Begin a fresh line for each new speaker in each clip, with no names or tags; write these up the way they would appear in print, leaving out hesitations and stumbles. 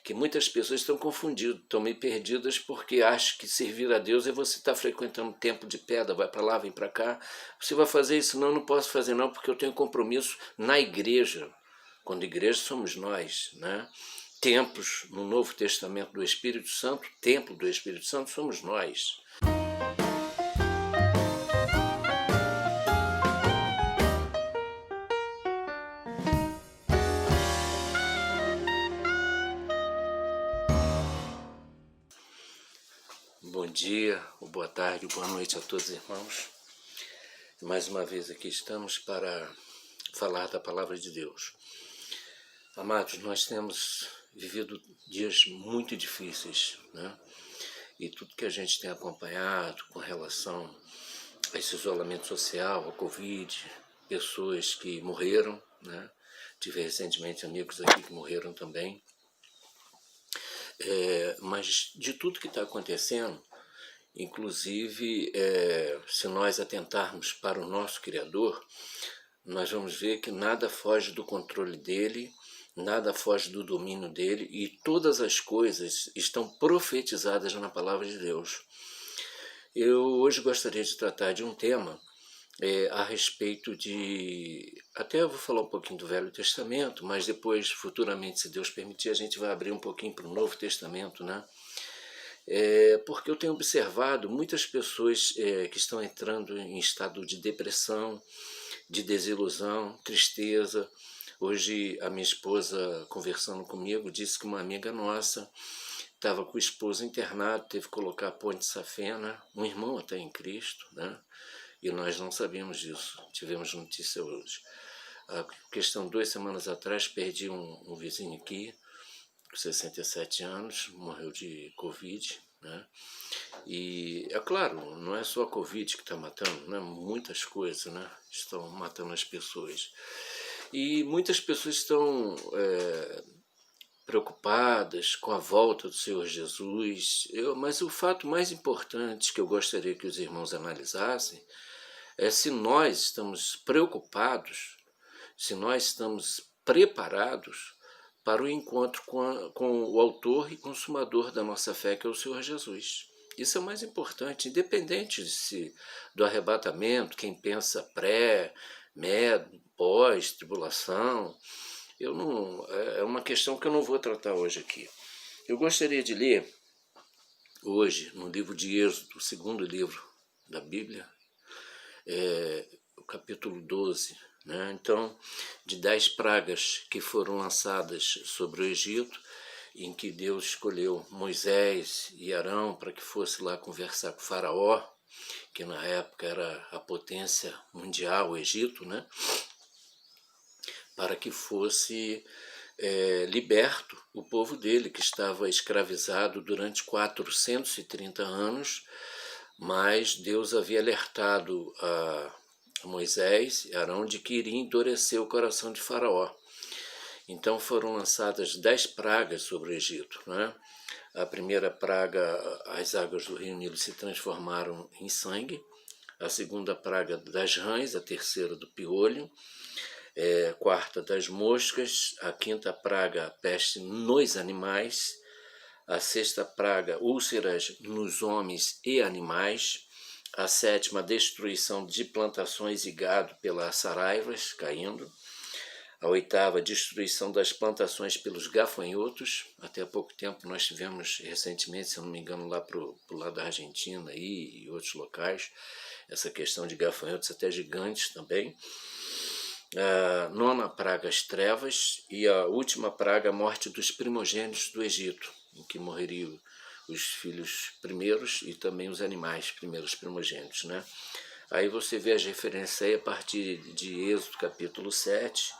Que muitas pessoas estão confundidas, estão meio perdidas porque acham que servir a Deus é você estar frequentando templo de pedra, vai para lá, vem para cá. Você vai fazer isso? Não, não posso fazer não, porque eu tenho compromisso na igreja. Quando igreja somos nós, né? Templos no Novo Testamento do Espírito Santo, templo do Espírito Santo somos nós. Bom dia, ou boa tarde, ou boa noite a todos, irmãos. Mais uma vez aqui estamos para falar da Palavra de Deus. Amados, nós temos vivido dias muito difíceis, né? E tudo que a gente tem acompanhado com relação a esse isolamento social, ao Covid, pessoas que morreram, né? Tive recentemente amigos aqui que morreram também. Mas de tudo que está acontecendo, inclusive, se nós atentarmos para o nosso Criador, nós vamos ver que nada foge do controle dele, nada foge do domínio dele, e todas as coisas estão profetizadas na Palavra de Deus. Eu hoje gostaria de tratar de um tema a respeito de... Até eu vou falar um pouquinho do Velho Testamento, mas depois, futuramente, se Deus permitir, a gente vai abrir um pouquinho para o Novo Testamento, né? Porque eu tenho observado muitas pessoas que estão entrando em estado de depressão, de desilusão, tristeza. Hoje a minha esposa, conversando comigo, disse que uma amiga nossa estava com o esposo internado, teve que colocar a ponte safena, um irmão até em Cristo, né? E nós não sabíamos disso, tivemos notícia hoje. A questão, 2 semanas atrás, perdi um vizinho aqui, com 67 anos, morreu de Covid, né? E é claro, não é só a Covid que está matando, né? Muitas coisas, né? Estão matando as pessoas. E muitas pessoas estão preocupadas com a volta do Senhor Jesus, mas o fato mais importante que eu gostaria que os irmãos analisassem é se nós estamos preocupados, se nós estamos preparados para o encontro com o autor e consumador da nossa fé, que é o Senhor Jesus. Isso é o mais importante, independente do arrebatamento, quem pensa pré, médio, pós, tribulação. É uma questão que eu não vou tratar hoje aqui. Eu gostaria de ler hoje, no livro de Êxodo, o segundo livro da Bíblia, o capítulo 12, né? Então, de 10 pragas que foram lançadas sobre o Egito, em que Deus escolheu Moisés e Arão para que fosse lá conversar com o Faraó, que na época era a potência mundial, o Egito, né? Para que fosse liberto o povo dele, que estava escravizado durante 430 anos, mas Deus havia alertado a Moisés e Arão de que iria endurecer o coração de Faraó. Então foram lançadas 10 pragas sobre o Egito, né? A primeira praga, as águas do rio Nilo se transformaram em sangue. A segunda praga, das rãs. A terceira, do piolho. Quarta, das moscas. A quinta praga, a peste nos animais. A sexta praga, úlceras nos homens e animais. A sétima, a destruição de plantações e gado pelas saraivas caindo. A oitava, a destruição das plantações pelos gafanhotos. Até há pouco tempo nós tivemos, recentemente, se eu não me engano, lá para o lado da Argentina e outros locais, essa questão de gafanhotos até gigantes também. A nona praga, as trevas. E a última praga, a morte dos primogênitos do Egito, em que morreriam os filhos primeiros e também os animais primeiros primogênitos, né? Aí você vê as referências aí a partir de Êxodo capítulo 7,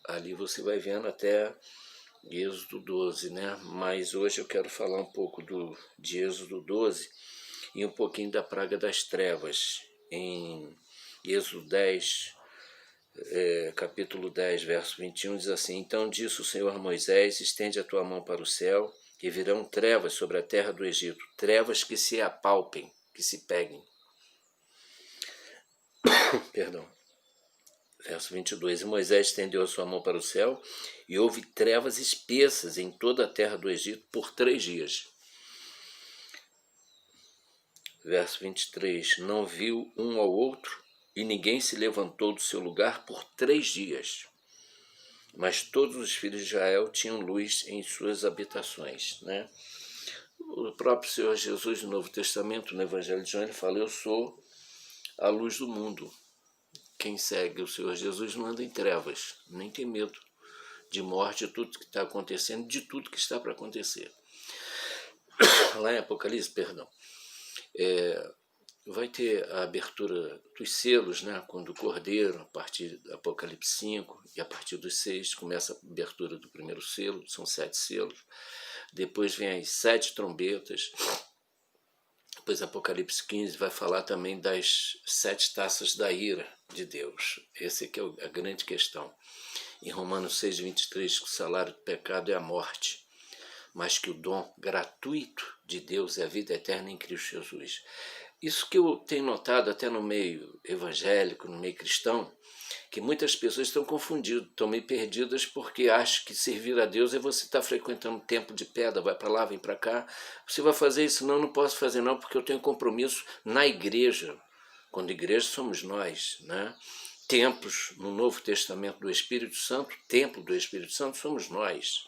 ali você vai vendo até Êxodo 12, né? Mas hoje eu quero falar um pouco de Êxodo 12 e um pouquinho da praga das trevas. Em Êxodo 10, capítulo 10, verso 21, diz assim: Então disse o Senhor a Moisés: estende a tua mão para o céu, e virão trevas sobre a terra do Egito, trevas que se apalpem, que se peguem. Perdão. Verso 22. E Moisés estendeu a sua mão para o céu, e houve trevas espessas em toda a terra do Egito por 3 dias. Verso 23. Não viu um ao outro, e ninguém se levantou do seu lugar por 3 dias. Mas todos os filhos de Israel tinham luz em suas habitações, né? O próprio Senhor Jesus, no Novo Testamento, no Evangelho de João, ele fala: eu sou a luz do mundo. Quem segue o Senhor Jesus não anda em trevas, nem tem medo de morte, de tudo que está acontecendo, de tudo que está para acontecer. Lá em Apocalipse, perdão, vai ter a abertura dos selos, né? Quando o Cordeiro, a partir do Apocalipse 5 e a partir dos 6, começa a abertura do primeiro selo, são 7 selos. Depois vem as 7 trombetas. Depois Apocalipse 15 vai falar também das 7 taças da ira de Deus. Essa aqui é a grande questão. Em Romanos 6, 23, que o salário do pecado é a morte, mas que o dom gratuito de Deus é a vida eterna em Cristo Jesus. Isso que eu tenho notado até no meio evangélico, no meio cristão, que muitas pessoas estão confundidas, estão meio perdidas porque acham que servir a Deus é você estar frequentando o templo de pedra, vai para lá, vem para cá. Você vai fazer isso? Não, não posso fazer não, porque eu tenho compromisso na igreja. Quando igreja somos nós, né? Templos no Novo Testamento do Espírito Santo, templo do Espírito Santo somos nós.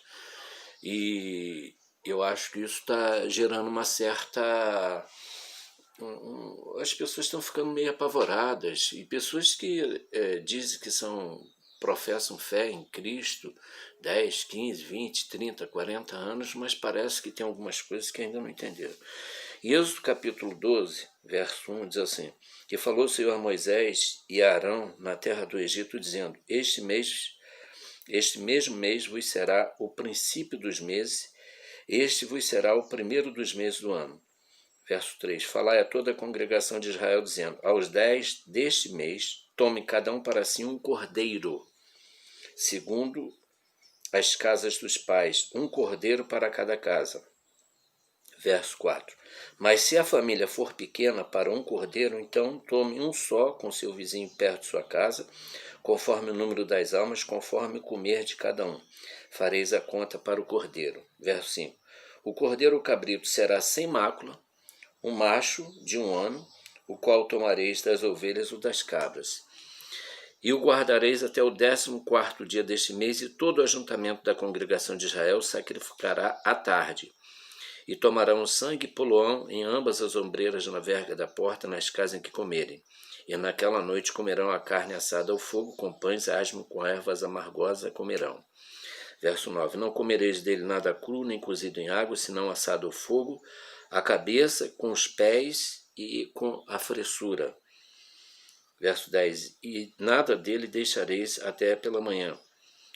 E eu acho que isso está gerando uma certa... As pessoas estão ficando meio apavoradas, e pessoas que dizem que professam fé em Cristo 10, 15, 20, 30, 40 anos, mas parece que tem algumas coisas que ainda não entenderam. Em Êxodo capítulo 12, verso 1, diz assim: que falou o Senhor a Moisés e a Arão na terra do Egito, dizendo: este mesmo mês vos será o princípio dos meses, este vos será o primeiro dos meses do ano. Verso 3, falai a toda a congregação de Israel, dizendo: aos 10 deste mês, tome cada um para si um cordeiro, segundo as casas dos pais, um cordeiro para cada casa. Verso 4, mas se a família for pequena para um cordeiro, então tome um só com seu vizinho perto de sua casa, conforme o número das almas, conforme o comer de cada um. Fareis a conta para o cordeiro. Verso 5, o cordeiro ou cabrito será sem mácula, um macho de 1 ano, o qual tomareis das ovelhas ou das cabras. E o guardareis até o 14º dia deste mês, e todo o ajuntamento da congregação de Israel sacrificará à tarde. E tomarão o sangue e poloão em ambas as ombreiras na verga da porta, nas casas em que comerem. E naquela noite comerão a carne assada ao fogo, com pães asmo, com ervas amargosas comerão. Verso 9, não comereis dele nada cru, nem cozido em água, senão assado ao fogo, a cabeça com os pés e com a fressura. Verso 10, e nada dele deixareis até pela manhã,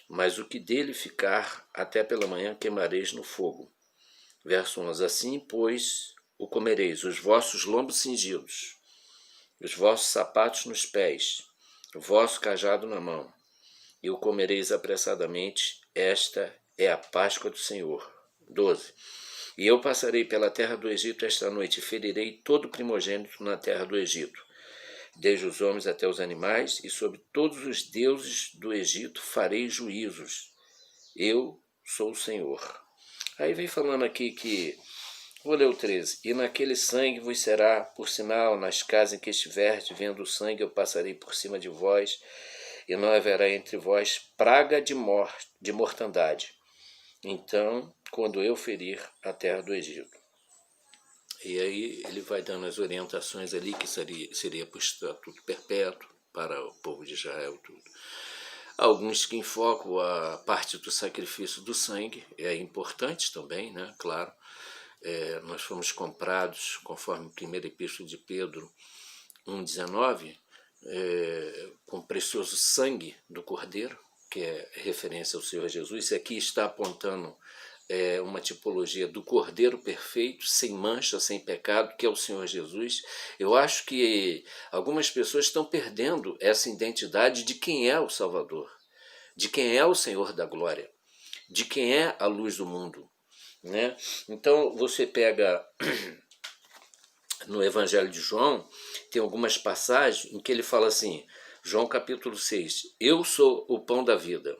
mas o que dele ficar até pela manhã queimareis no fogo. Verso 11, assim, pois, o comereis, os vossos lombos cingidos, os vossos sapatos nos pés, o vosso cajado na mão, e o comereis apressadamente, esta é a Páscoa do Senhor. 12, e eu passarei pela terra do Egito esta noite, e ferirei todo primogênito na terra do Egito, desde os homens até os animais, e sobre todos os deuses do Egito farei juízos. Eu sou o Senhor. Aí vem falando aqui que, vou ler o 13, e naquele sangue vos será por sinal nas casas em que estiverdes, vendo o sangue eu passarei por cima de vós, e não haverá entre vós praga de mortandade. Então, quando eu ferir a terra do Egito. E aí ele vai dando as orientações ali, que seria para o estatuto perpétuo, para o povo de Israel, tudo. Alguns que enfocam a parte do sacrifício do sangue, é importante também, né? Claro. Nós fomos comprados, conforme a primeira epístola de Pedro 1,19, com o precioso sangue do Cordeiro, que é referência ao Senhor Jesus. Isso aqui está apontando uma tipologia do Cordeiro perfeito, sem mancha, sem pecado, que é o Senhor Jesus. Eu acho que algumas pessoas estão perdendo essa identidade de quem é o Salvador, de quem é o Senhor da glória, de quem é a luz do mundo, né? Então você pega no Evangelho de João, tem algumas passagens em que ele fala assim: João capítulo 6, eu sou o pão da vida.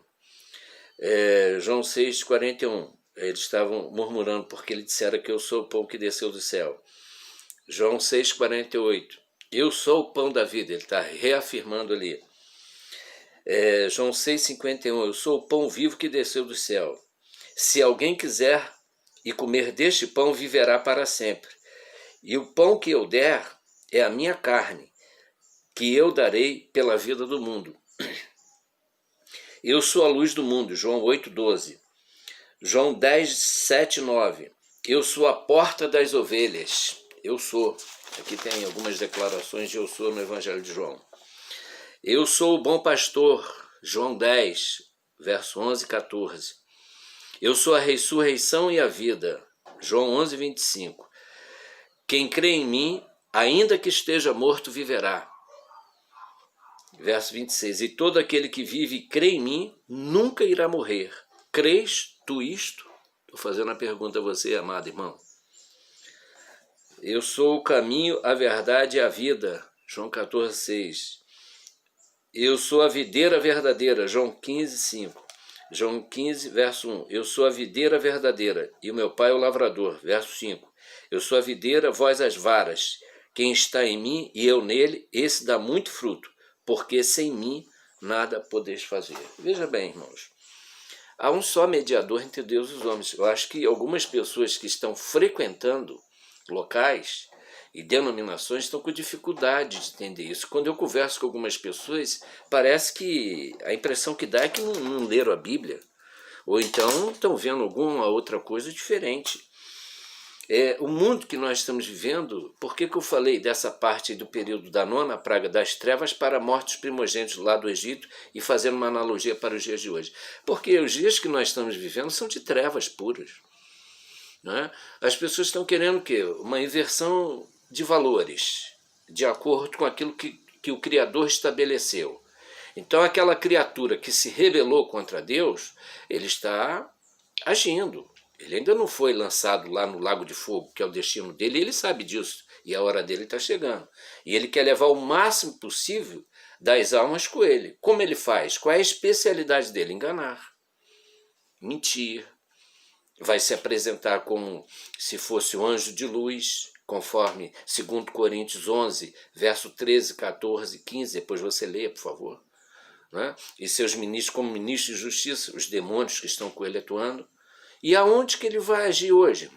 João 6, 41, eles estavam murmurando porque ele dissera que eu sou o pão que desceu do céu. João 6, 48, eu sou o pão da vida, ele está reafirmando ali. João 6, 51, eu sou o pão vivo que desceu do céu. Se alguém quiser e comer deste pão, viverá para sempre. E o pão que eu der é a minha carne, que eu darei pela vida do mundo. Eu sou a luz do mundo, João 8, 12. João 10, 7, 9. Eu sou a porta das ovelhas. Eu sou. Aqui tem algumas declarações de eu sou no Evangelho de João. Eu sou o bom pastor, João 10, verso 11 e 14. Eu sou a ressurreição e a vida, João 11, 25. Quem crê em mim, ainda que esteja morto, viverá. Verso 26. E todo aquele que vive e crê em mim, nunca irá morrer. Crês tu isto? Estou fazendo a pergunta a você, amado irmão. Eu sou o caminho, a verdade e a vida, João 14, 6. Eu sou a videira verdadeira, João 15, 5. João 15, verso 1. Eu sou a videira verdadeira, e o meu pai é o lavrador, verso 5. Eu sou a videira, vós as varas. Quem está em mim e eu nele, esse dá muito fruto, porque sem mim nada podeis fazer. Veja bem, irmãos, há um só mediador entre Deus e os homens. Eu acho que algumas pessoas que estão frequentando locais e denominações estão com dificuldade de entender isso. Quando eu converso com algumas pessoas, parece que a impressão que dá é que não leram a Bíblia, ou então estão vendo alguma outra coisa diferente. O mundo que nós estamos vivendo, por que eu falei dessa parte do período da nona praga das trevas para a morte dos primogênitos lá do Egito e fazendo uma analogia para os dias de hoje? Porque os dias que nós estamos vivendo são de trevas puras. Né? As pessoas estão querendo o quê? Uma inversão de valores, de acordo com aquilo que o Criador estabeleceu. Então aquela criatura que se rebelou contra Deus, ele está agindo. Ele ainda não foi lançado lá no Lago de Fogo, que é o destino dele, e ele sabe disso, e a hora dele está chegando. E ele quer levar o máximo possível das almas com ele. Como ele faz? Qual é a especialidade dele? Enganar, mentir. Vai se apresentar como se fosse o anjo de luz, conforme 2 Coríntios 11, verso 13, 14, 15, depois você leia, por favor. Né? E seus ministros como ministros de justiça, os demônios que estão com ele atuando. E aonde que ele vai agir hoje?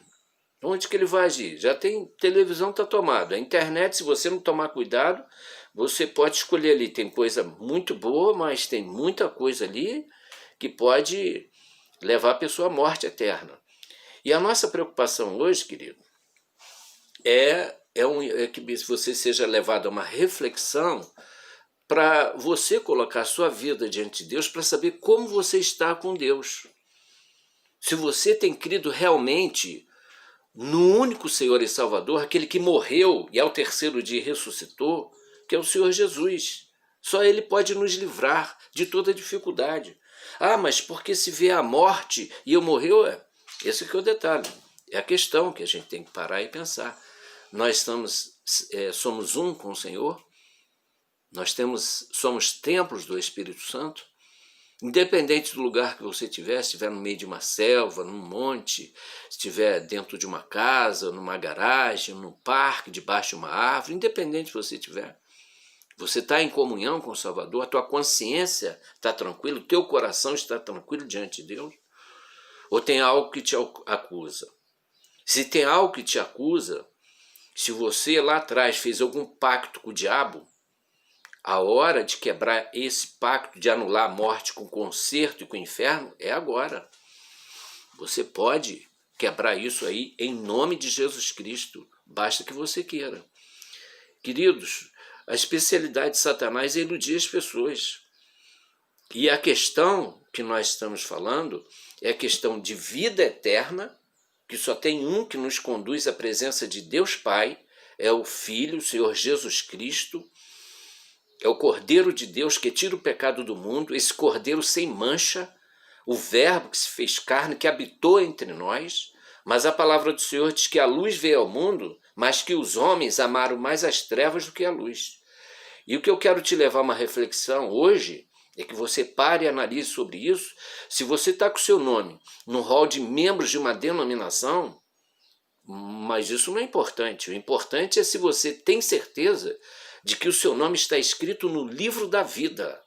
Onde que ele vai agir? Já tem televisão, está tomado. A internet, se você não tomar cuidado, você pode escolher ali. Tem coisa muito boa, mas tem muita coisa ali que pode levar a pessoa à morte eterna. E a nossa preocupação hoje, querido, é que você seja levado a uma reflexão para você colocar a sua vida diante de Deus para saber como você está com Deus. Se você tem crido realmente no único Senhor e Salvador, aquele que morreu e ao terceiro dia ressuscitou, que é o Senhor Jesus. Só Ele pode nos livrar de toda dificuldade. Ah, mas porque se vê a morte e eu morreu? Esse que é o detalhe. É a questão que a gente tem que parar e pensar. Nós somos um com o Senhor, somos templos do Espírito Santo. Independente do lugar que você estiver, se estiver no meio de uma selva, num monte, se estiver dentro de uma casa, numa garagem, num parque, debaixo de uma árvore, independente de você estiver, você está em comunhão com o Salvador, a tua consciência está tranquila, o teu coração está tranquilo diante de Deus? Ou tem algo que te acusa? Se tem algo que te acusa, se você lá atrás fez algum pacto com o diabo, a hora de quebrar esse pacto, de anular a morte com o conserto e com o inferno, é agora. Você pode quebrar isso aí em nome de Jesus Cristo. Basta que você queira. Queridos, a especialidade de Satanás é iludir as pessoas. E a questão que nós estamos falando é a questão de vida eterna, que só tem um que nos conduz à presença de Deus Pai, é o Filho, o Senhor Jesus Cristo. É o Cordeiro de Deus que tira o pecado do mundo, esse Cordeiro sem mancha, o Verbo que se fez carne, que habitou entre nós. Mas a palavra do Senhor diz que a luz veio ao mundo, mas que os homens amaram mais as trevas do que a luz. E o que eu quero te levar a uma reflexão hoje é que você pare e analise sobre isso. Se você está com o seu nome no hall de membros de uma denominação, mas isso não é importante. O importante é se você tem certeza de que o seu nome está escrito no livro da vida.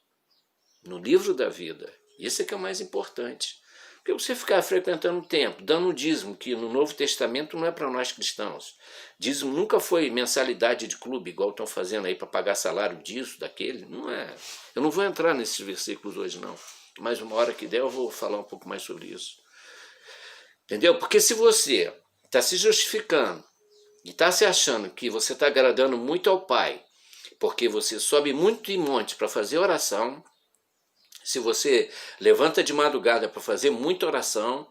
No livro da vida. Isso é que é o mais importante. Porque você ficar frequentando o templo, dando um dízimo, que no Novo Testamento não é para nós cristãos. Dízimo nunca foi mensalidade de clube, igual estão fazendo aí para pagar salário disso, daquele. Não é. Eu não vou entrar nesses versículos hoje, não. Mas uma hora que der eu vou falar um pouco mais sobre isso. Entendeu? Porque se você está se justificando e está se achando que você está agradando muito ao Pai, porque você sobe muito em monte para fazer oração, se você levanta de madrugada para fazer muita oração,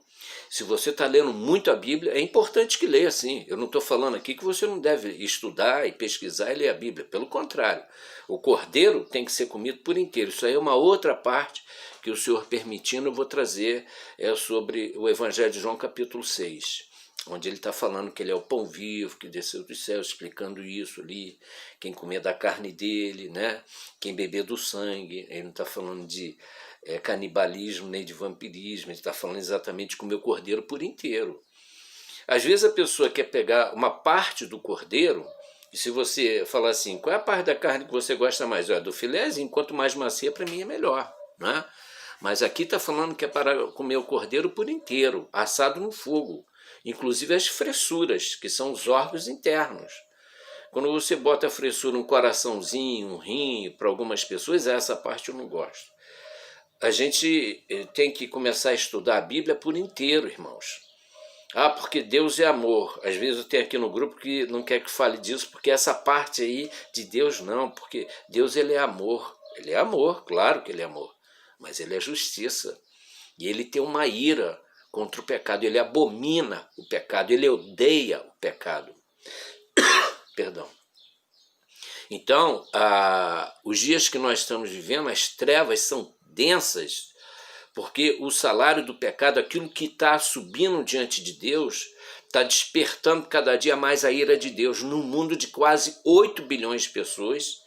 se você está lendo muito a Bíblia, é importante que leia, sim. Eu não estou falando aqui que você não deve estudar e pesquisar e ler a Bíblia. Pelo contrário, o cordeiro tem que ser comido por inteiro. Isso aí é uma outra parte que o Senhor permitindo eu vou trazer sobre o Evangelho de João capítulo 6. Onde ele está falando que ele é o pão vivo, que desceu dos céus, explicando isso ali, quem comer da carne dele, né? Quem beber do sangue. Ele não está falando de canibalismo nem de vampirismo, ele está falando exatamente de comer o cordeiro por inteiro. Às vezes a pessoa quer pegar uma parte do cordeiro, e se você falar assim, qual é a parte da carne que você gosta mais? Do filézinho, quanto mais macia para mim é melhor, né? Mas aqui está falando que é para comer o cordeiro por inteiro, assado no fogo. Inclusive as fressuras, que são os órgãos internos. Quando você bota a fressura, um coraçãozinho, um rim, para algumas pessoas, essa parte eu não gosto. A gente tem que começar a estudar a Bíblia por inteiro, irmãos. Porque Deus é amor. Às vezes eu tenho aqui no grupo que não quer que fale disso, porque essa parte aí de Deus não, porque Deus ele é amor. Ele é amor, claro que ele é amor, mas ele é justiça. E ele tem uma ira contra o pecado, ele abomina o pecado, ele odeia o pecado. Perdão. Então, os dias que nós estamos vivendo, as trevas são densas, porque o salário do pecado, aquilo que está subindo diante de Deus, está despertando cada dia mais a ira de Deus num mundo de quase 8 bilhões de pessoas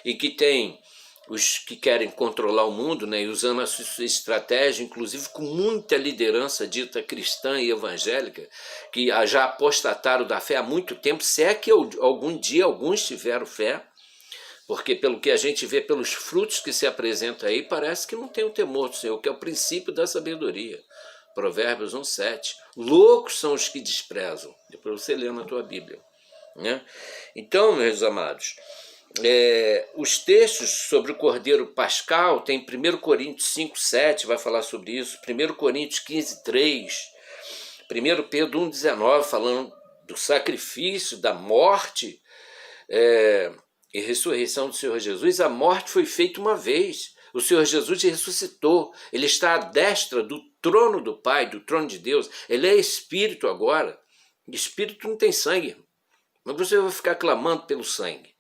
e que tem os que querem controlar o mundo, né, e usando a sua estratégia, inclusive com muita liderança dita cristã e evangélica, que já apostataram da fé há muito tempo, se é que algum dia alguns tiveram fé, porque pelo que a gente vê pelos frutos que se apresentam aí, parece que não tem o temor do Senhor, que é o princípio da sabedoria. Provérbios 1:7. Loucos são os que desprezam. Depois você lê na tua Bíblia, né? Então, meus amados, os textos sobre o Cordeiro Pascal tem 1 Coríntios 5:7, vai falar sobre isso, 1 Coríntios 15:3, 1 Pedro 1:19, falando do sacrifício, da morte e ressurreição do Senhor Jesus. A morte foi feita uma vez, o Senhor Jesus ressuscitou, ele está à destra do trono do Pai, do trono de Deus, ele é Espírito agora. Espírito não tem sangue, mas você vai ficar clamando pelo sangue.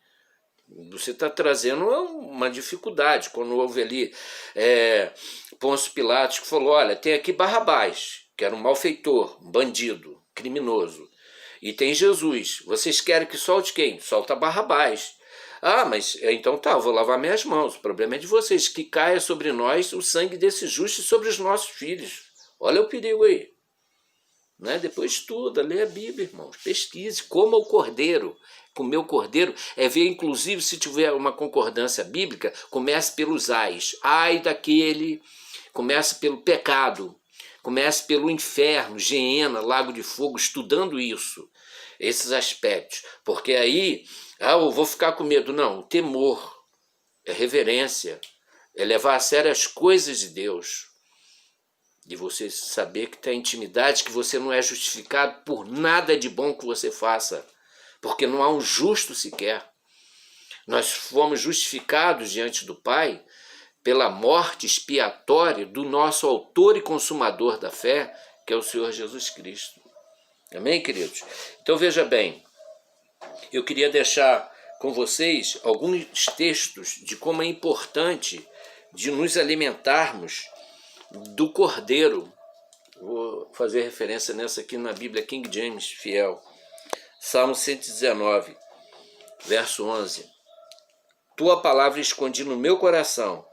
Você está trazendo uma dificuldade. Quando houve ali Pôncio Pilatos que falou, olha, tem aqui Barrabás, que era um malfeitor, um bandido, criminoso, e tem Jesus, vocês querem que solte quem? Solta Barrabás. Mas então tá, eu vou lavar minhas mãos, o problema é de vocês, que caia sobre nós o sangue desse justo e sobre os nossos filhos. Olha o perigo aí. Né? Depois estuda, lê a Bíblia, irmãos, pesquise, coma o cordeiro. Comer o cordeiro é ver, inclusive, se tiver uma concordância bíblica, comece pelos ais. Ai daquele, comece pelo pecado, comece pelo inferno, Geena, lago de fogo, estudando isso, esses aspectos. Porque aí, eu vou ficar com medo. Não, o temor, é reverência, é levar a sério as coisas de Deus. De você saber que tem intimidade, que você não é justificado por nada de bom que você faça, porque não há um justo sequer. Nós fomos justificados diante do Pai pela morte expiatória do nosso autor e consumador da fé, que é o Senhor Jesus Cristo. Amém, queridos? Então veja bem, eu queria deixar com vocês alguns textos de como é importante de nos alimentarmos do Cordeiro. Vou fazer referência nessa aqui na Bíblia King James Fiel. Salmo 119, verso 11. tua palavra escondi no meu coração,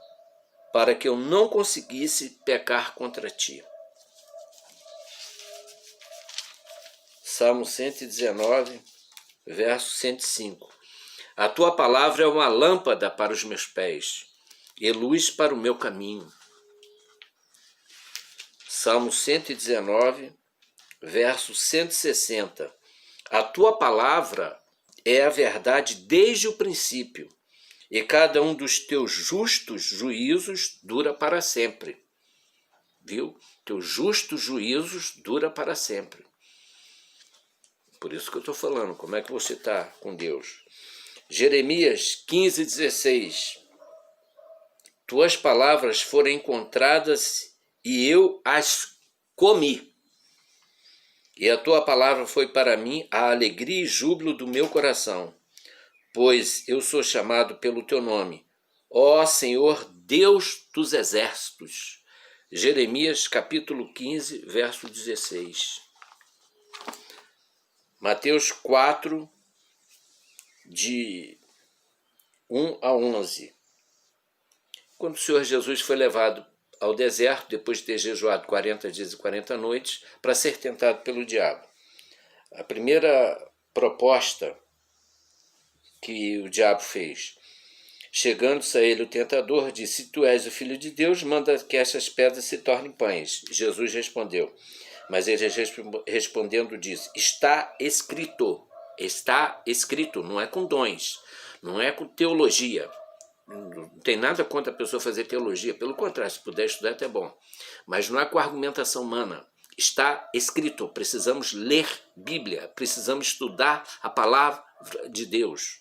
para que eu não conseguisse pecar contra ti. Salmo 119, verso 105. A tua palavra é uma lâmpada para os meus pés e luz para o meu caminho. Salmo 119, verso 160. A tua palavra é a verdade desde o princípio, e cada um dos teus justos juízos dura para sempre. Viu? Teus justos juízos dura para sempre. Por isso que eu estou falando, como é que você está com Deus? Jeremias 15, 16. Tuas palavras foram encontradas e eu as comi. E a tua palavra foi para mim a alegria e júbilo do meu coração, pois eu sou chamado pelo teu nome, ó Senhor Deus dos exércitos. Jeremias capítulo 15, verso 16. Mateus 4, de 1 a 11. Quando o Senhor Jesus foi levado ao deserto, depois de ter jejuado 40 dias e 40 noites, para ser tentado pelo diabo. A primeira proposta que o diabo fez, chegando-se a ele o tentador, disse: se tu és o Filho de Deus, manda que estas pedras se tornem pães. Jesus respondeu, mas ele respondendo disse: está escrito. Está escrito, não é com dons, não é com teologia. Não tem nada contra a pessoa fazer teologia, pelo contrário, se puder estudar até bom. Mas não é com argumentação humana. Está escrito, precisamos ler Bíblia, precisamos estudar a palavra de Deus.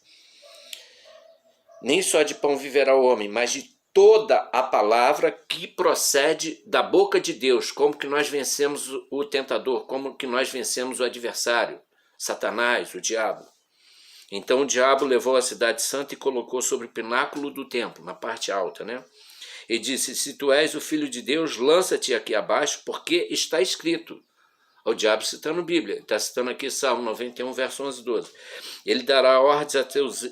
Nem só de pão viverá o homem, mas de toda a palavra que procede da boca de Deus. Como que nós vencemos o tentador, como que nós vencemos o adversário, Satanás, o diabo. Então o diabo levou a cidade santa e colocou sobre o pináculo do templo, na parte alta, né? E disse: se tu és o Filho de Deus, lança-te aqui abaixo, porque está escrito. O diabo citando a Bíblia, está citando aqui Salmo 91, verso 11 e 12. Ele dará ordens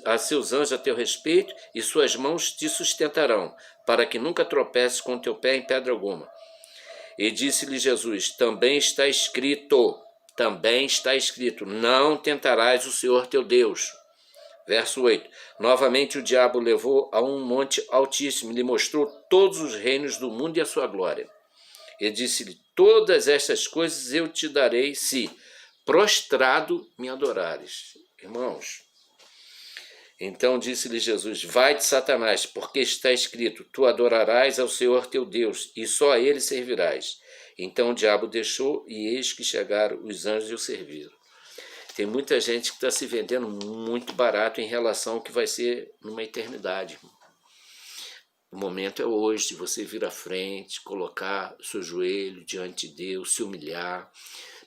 a seus anjos a teu respeito, e suas mãos te sustentarão, para que nunca tropeces com teu pé em pedra alguma. E disse-lhe Jesus: também está escrito, não tentarás o Senhor teu Deus. Verso 8. Novamente o diabo levou a um monte altíssimo e lhe mostrou todos os reinos do mundo e a sua glória. E disse-lhe: todas estas coisas eu te darei se prostrado me adorares. Irmãos, então disse-lhe Jesus: vai-te, Satanás, porque está escrito: tu adorarás ao Senhor teu Deus, e só a ele servirás. Então o diabo deixou, e eis que chegaram os anjos e o serviram. Tem muita gente que está se vendendo muito barato em relação ao que vai ser numa eternidade. O momento é hoje de você vir à frente, colocar seu joelho diante de Deus, se humilhar.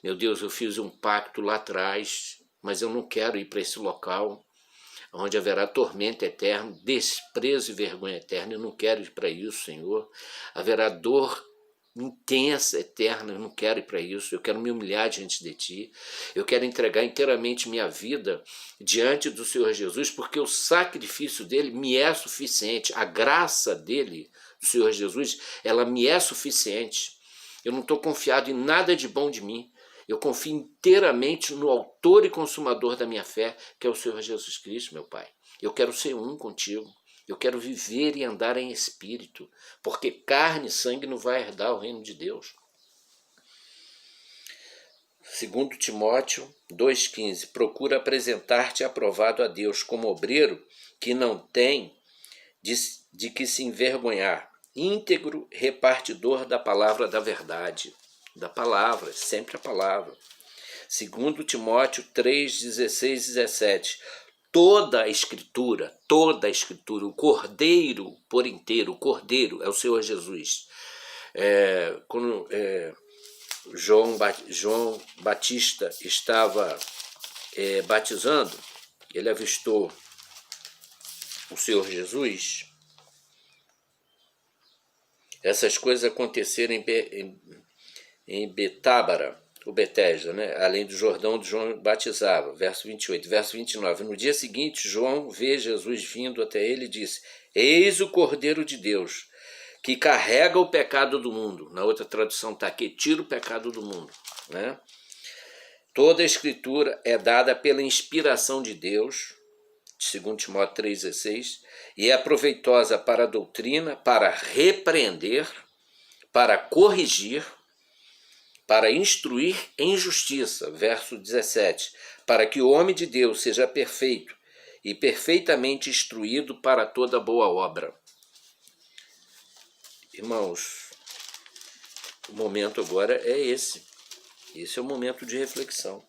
Meu Deus, eu fiz um pacto lá atrás, mas eu não quero ir para esse local onde haverá tormento eterno, desprezo e vergonha eterna. Eu não quero ir para isso, Senhor. Haverá dor intensa, eterna, eu não quero ir para isso. Eu quero me humilhar diante de Ti. Eu quero entregar inteiramente minha vida diante do Senhor Jesus, porque o sacrifício dele me é suficiente. A graça dele, do Senhor Jesus, ela me é suficiente. Eu não estou confiado em nada de bom de mim. Eu confio inteiramente no autor e consumador da minha fé, que é o Senhor Jesus Cristo, meu Pai. Eu quero ser um contigo. Eu quero viver e andar em espírito, porque carne e sangue não vai herdar o reino de Deus. 2 Timóteo 2,15. Procura apresentar-te aprovado a Deus como obreiro que não tem de que se envergonhar, íntegro, repartidor da palavra da verdade. Da palavra, sempre a palavra. 2 Timóteo 3, 16 e 17. Toda a escritura, o Cordeiro por inteiro, o Cordeiro é o Senhor Jesus. Quando João Batista estava batizando, ele avistou o Senhor Jesus. Essas coisas aconteceram em Betábara, o Betesda, né? Além do Jordão, onde João batizava, verso 28. Verso 29, no dia seguinte, João vê Jesus vindo até ele e disse: eis o Cordeiro de Deus, que carrega o pecado do mundo. Na outra tradução está que tira o pecado do mundo, né? Toda a escritura é dada pela inspiração de Deus, segundo Timóteo 3,16, e é proveitosa para a doutrina, para repreender, para corrigir, para instruir em justiça, verso 17, para que o homem de Deus seja perfeito e perfeitamente instruído para toda boa obra. Irmãos, o momento agora é esse. Esse é o momento de reflexão.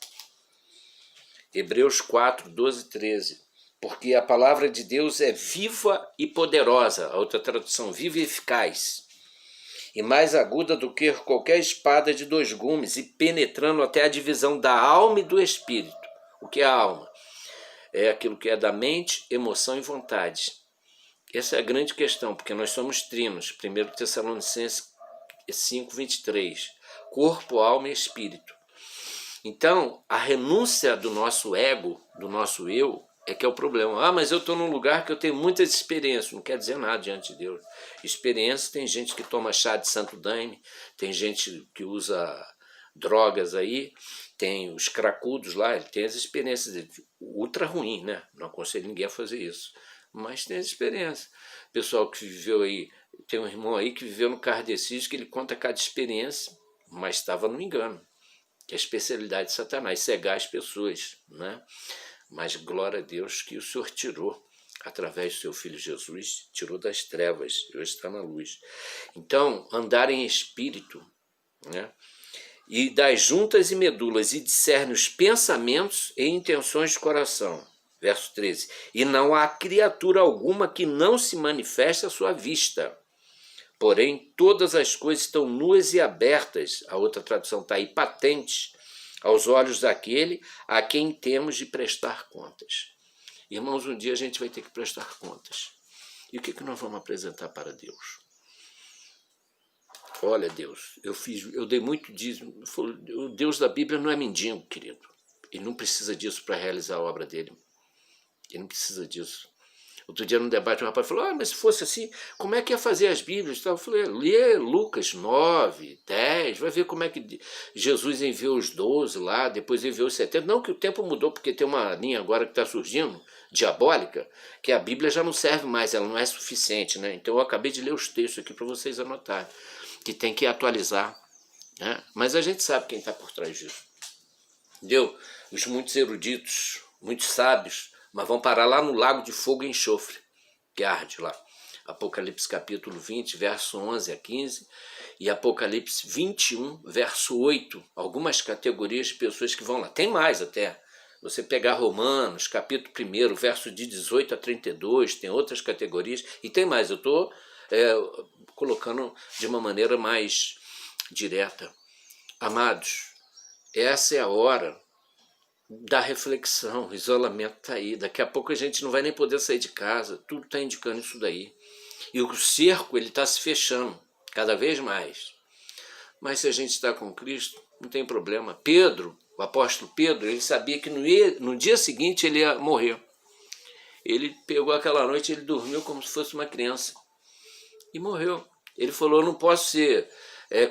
Hebreus 4, 12 e 13. Porque a palavra de Deus é viva e poderosa, a outra tradução, viva e eficaz, e mais aguda do que qualquer espada de 2 gumes, e penetrando até a divisão da alma e do espírito. O que é a alma? É aquilo que é da mente, emoção e vontade. Essa é a grande questão, porque nós somos trinos. 1 Tessalonicenses 5, 23. Corpo, alma e espírito. Então, a renúncia do nosso ego, do nosso eu, é que é o problema. Ah, mas eu estou num lugar que eu tenho muitas experiências. Não quer dizer nada diante de Deus. Experiência, tem gente que toma chá de santo daime, tem gente que usa drogas aí, tem os cracudos lá, ele tem as experiências dele. Ultra ruim, né? Não aconselho ninguém a fazer isso. Mas tem as experiências. Pessoal que viveu aí, tem um irmão aí que viveu no Kardecísio, que ele conta cada experiência, mas estava no engano. Que é a especialidade de Satanás, cegar as pessoas, né? Mas glória a Deus que o Senhor tirou, através do seu Filho Jesus, tirou das trevas, e hoje está na luz. Então, andar em espírito, né? E das juntas e medulas, e discerne os pensamentos e intenções do coração. Verso 13. E não há criatura alguma que não se manifeste à sua vista. Porém, todas as coisas estão nuas e abertas, a outra tradução está aí, patentes, aos olhos daquele a quem temos de prestar contas. Irmãos, um dia a gente vai ter que prestar contas. E o que nós vamos apresentar para Deus? Olha, Deus, eu dei muito dízimo. O Deus da Bíblia não é mendigo, querido. Ele não precisa disso para realizar a obra dele. Ele não precisa disso. Outro dia, num debate, um rapaz falou: mas se fosse assim, como é que ia fazer as Bíblias? Eu falei: lê Lucas 9, 10, vai ver como é que Jesus enviou os 12 lá, depois enviou os 70. Não que o tempo mudou, porque tem uma linha agora que está surgindo, diabólica, que a Bíblia já não serve mais, ela não é suficiente, né? Então eu acabei de ler os textos aqui para vocês anotarem, que tem que atualizar, né? Mas a gente sabe quem está por trás disso. Entendeu? Os muitos eruditos, muitos sábios, mas vão parar lá no lago de fogo e enxofre, que arde lá. Apocalipse capítulo 20, verso 11 a 15, e Apocalipse 21, verso 8. Algumas categorias de pessoas que vão lá. Tem mais até. Você pegar Romanos, capítulo 1, verso de 18 a 32, tem outras categorias, e tem mais. Eu estou colocando de uma maneira mais direta. Amados, essa é a hora da reflexão. O isolamento está aí. Daqui a pouco a gente não vai nem poder sair de casa. Tudo está indicando isso daí. E o cerco está se fechando cada vez mais. Mas se a gente está com Cristo, não tem problema. Pedro, o apóstolo Pedro, ele sabia que no dia seguinte ele ia morrer. Ele pegou aquela noite, ele dormiu como se fosse uma criança. E morreu. Ele falou: eu não posso ser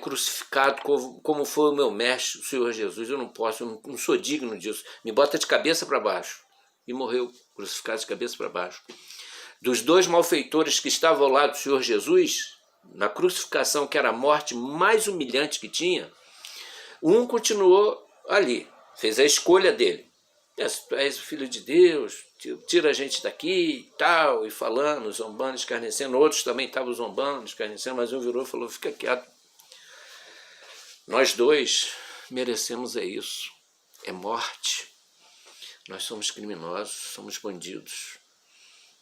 crucificado como foi o meu mestre, o Senhor Jesus. Eu não posso, eu não sou digno disso. Me bota de cabeça para baixo. E morreu, crucificado de cabeça para baixo. Dos 2 malfeitores que estavam ao lado do Senhor Jesus, na crucificação, que era a morte mais humilhante que tinha, um continuou ali, fez a escolha dele. Tu és o Filho de Deus, tira a gente daqui e tal, e falando, zombando, escarnecendo. Outros também estavam zombando, escarnecendo, mas um virou e falou: fica quieto. Nós 2 merecemos isso, é morte. Nós somos criminosos, somos bandidos.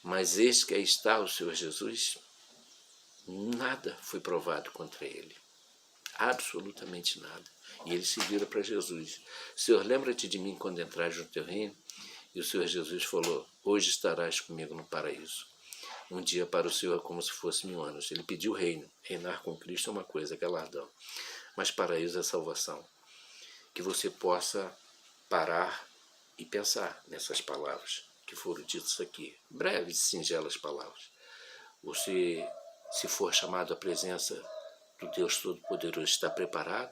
Mas eis que aí está o Senhor Jesus, nada foi provado contra ele. Absolutamente nada. E ele se vira para Jesus: Senhor, lembra-te de mim quando entrares no teu reino? E o Senhor Jesus falou: hoje estarás comigo no paraíso. Um dia para o Senhor é como se fosse 1000 anos. Ele pediu o reino. Reinar com Cristo é uma coisa, galardão. Mas paraíso é salvação. que você possa parar e pensar nessas palavras que foram ditas aqui. Breves e singelas palavras. Você, se for chamado à presença do Deus Todo-Poderoso, está preparado?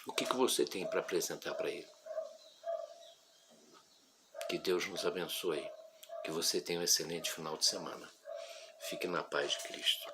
O que você tem para apresentar para Ele? Que Deus nos abençoe. Que você tenha um excelente final de semana. Fique na paz de Cristo.